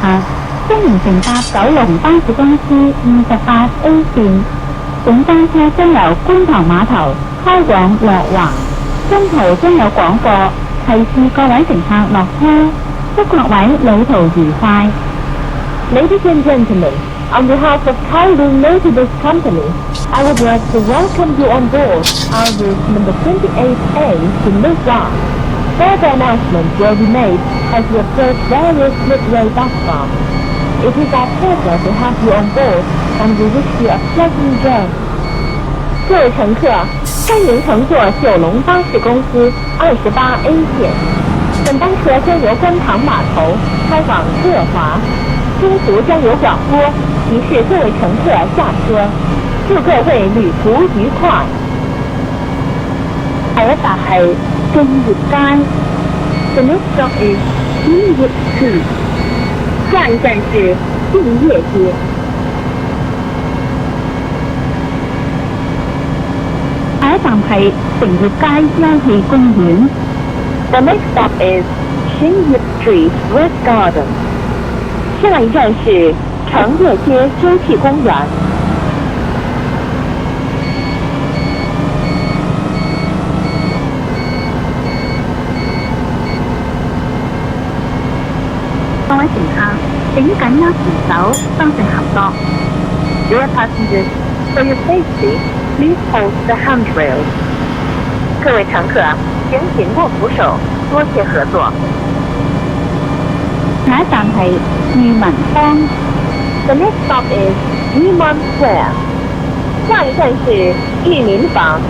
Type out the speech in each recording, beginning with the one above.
客，歡迎乘搭九龍巴士公司28A 線。本班車將由觀塘碼頭開往樂華，中途將有廣播，提示各位乘客落車。祝各位旅途愉快。Ladies and gentlemen, on behalf of Kowloon Motorbus Company, I would like to welcome you on board our route number 28A to Luzon. Further announcements will be made as we approach various midway bus stops. It is our pleasure to have you on board, and we wish you a pleasant journey. 各位乘客，欢迎乘坐九龙巴士公司28A 线。本班车将由观塘码头开往乐华，中途将有广播提示各位乘客下车。祝各位旅途愉快。下一站係敬業街。The next stop is 敬業街。下一站是敬業街。下一站係成業街休憩公園。The next stop is 成業 Street Rose Garden. 下一站是成業街休憩公園。各位乘客，請緊握扶手，多謝合作。Dear passengers, for your safety, please hold the handrails. 各位乘客，請緊握扶手，多謝合作。下一站係裕民坊。The next stop is Yuman Square. 下一站是裕民坊。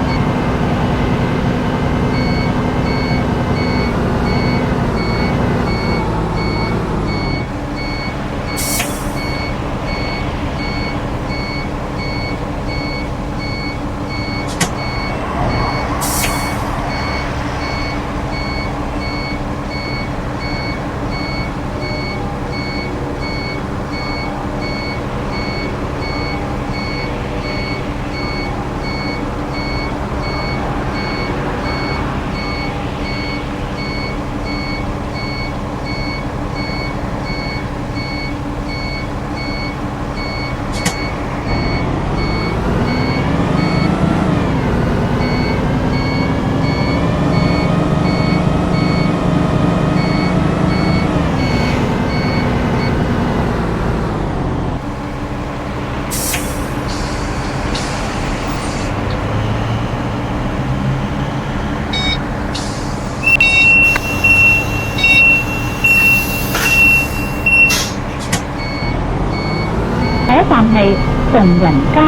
下一站係崇仁街。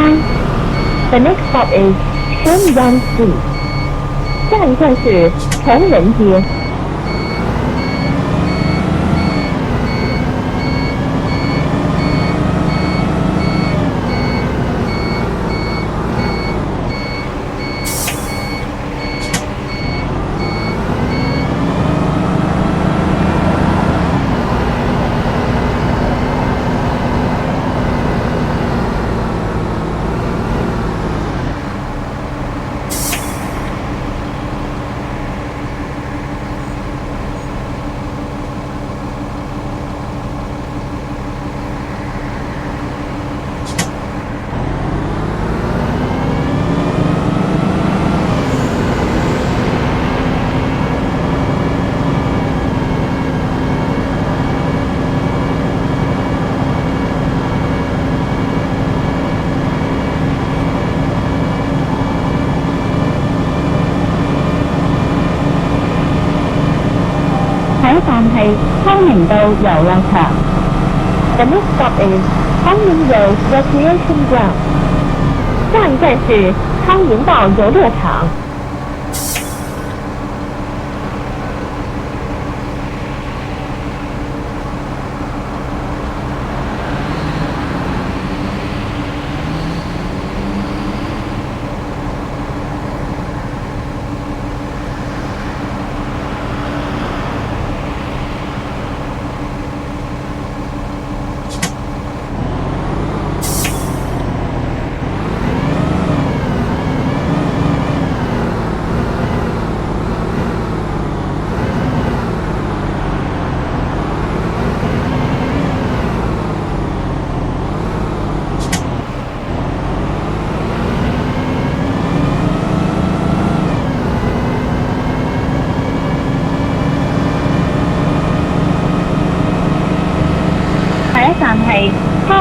The next stop is 崇仁 Street. 下一站是崇仁街。下一站係康寧道遊樂場。The next stop is 康寧 Road Recreation Ground. 下一站是康寧道遊樂場。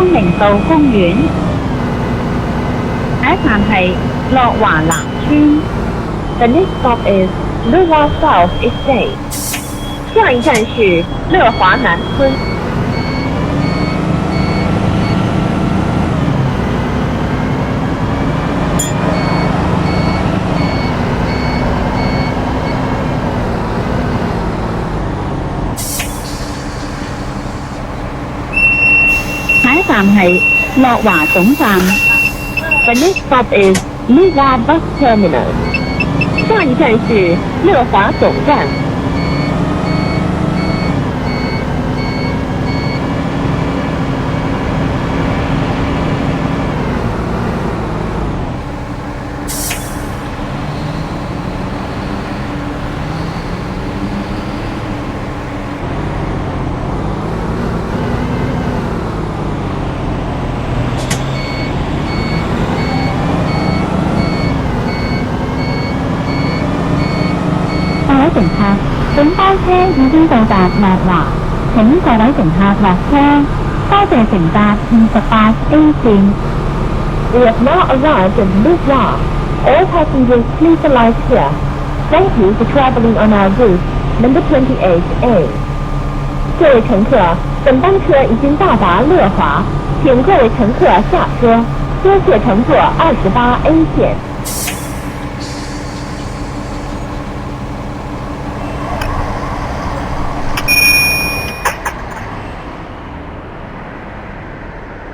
光明道公園。下一站係樂華南村。The next stop is Lewa South Estate. 下一站是乐华南村。下一站係樂華總站。The next stop is Lewa Bus Terminal. 下一站是乐华总站。各位乘客，本班車已經到達樂華，請各位乘客落車。多謝乘搭28A 線。We have now arrived at Lewa. All passengers please alight here. Thank you for traveling on our route, number 28A. 各位乘客，本班车已经到达乐华，请各位乘客下车。多谢乘坐28A 线。